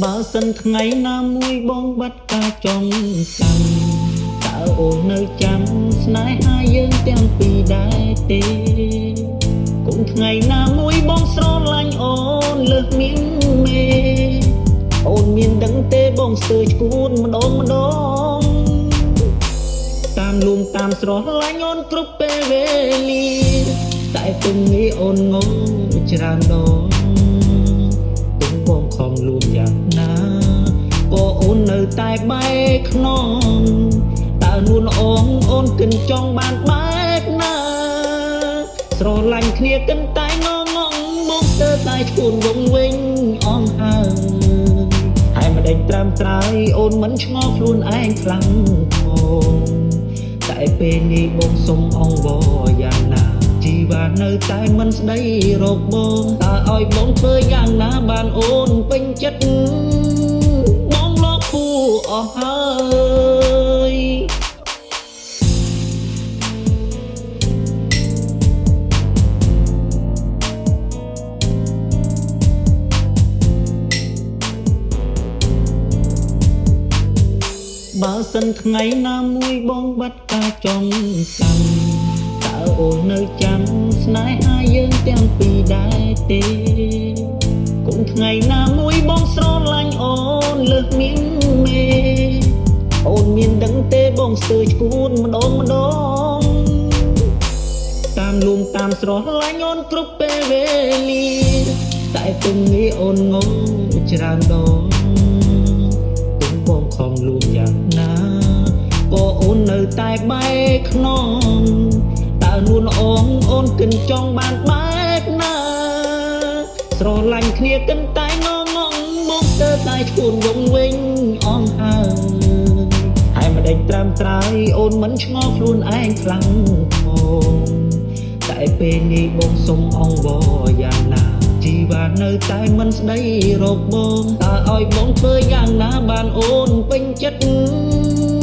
បើសិនថ្ងៃណាមួយបងបាត់ការចងចាំតើអូននៅចាំស្នេហាយើងទាំងពីរដែរទេគង់ថ្ងៃណាមួយបងស្រឡាញ់អូនលើសមានមេអូនមានដឹងទេបងស្ទើរឈួតម្ដងតាមលួងតាមស្រឡាញ់អូនគ្រប់ពេលវេលាតែពុំងាយអូនងងច្រើនដងទុំបងខំលួងយ៉ាងណាក៏អូននៅតែបែកខ្នងតើនួនអូនគិនចង់បានបែកណាស្រឡាញ់គ្នាគិនតែងងមកស្ទើរតែឈួនវងវិញអងហើយហើយមិនដេញត្រាំត្រើយអូនមិនឆ្ងល់ខ្លួនឯងខ្លាំងផងតែពេលនេះបងសុំអង្វរយ៉ាងណាជីវ៉ានៅតែមិនស្ដីរកបងតើឲ្យបងធ្វើយ៉ាងណាបានអូនពេញចិត្តបងលោកពូអស់ហើយបើសិនថ្ងៃណាមួយបងបាត់ការចងចាំតើអូននៅចាំស្នេហាយើងទាំងពីរដែរទេគង់ថ្ងៃណាមួយបងស្រឡាញ់អូនលើសមានមេអូនមានដឹងទេបងស្ទើរឈួតម្ដងតាមលួងតាមស្រឡាញ់អូនគ្រប់ពេលវេលាតែពុំងាយអូនងងច្រើនដងបងខំលួងយ៉ាងណាក៏អូននៅតែបែកខ្នងតើនួនអូនគិនចង់បានបែកណាស្រឡាញ់គ្នាគិនតែងងមកស្ទើរតែឈួនវងវិញអងហើយមិនដេញត្រាំត្រើយអូនមិនឆ្ងល់ខ្លួនឯងខ្លាំងផងតែពេលនេះបងសុំអង្វរយ៉ាងណាជីវ៉ានៅតែមិនស្ដីរកបងតើឲ្យបងធ្វើយ៉ាងណាបានអូនពេញចិត្ត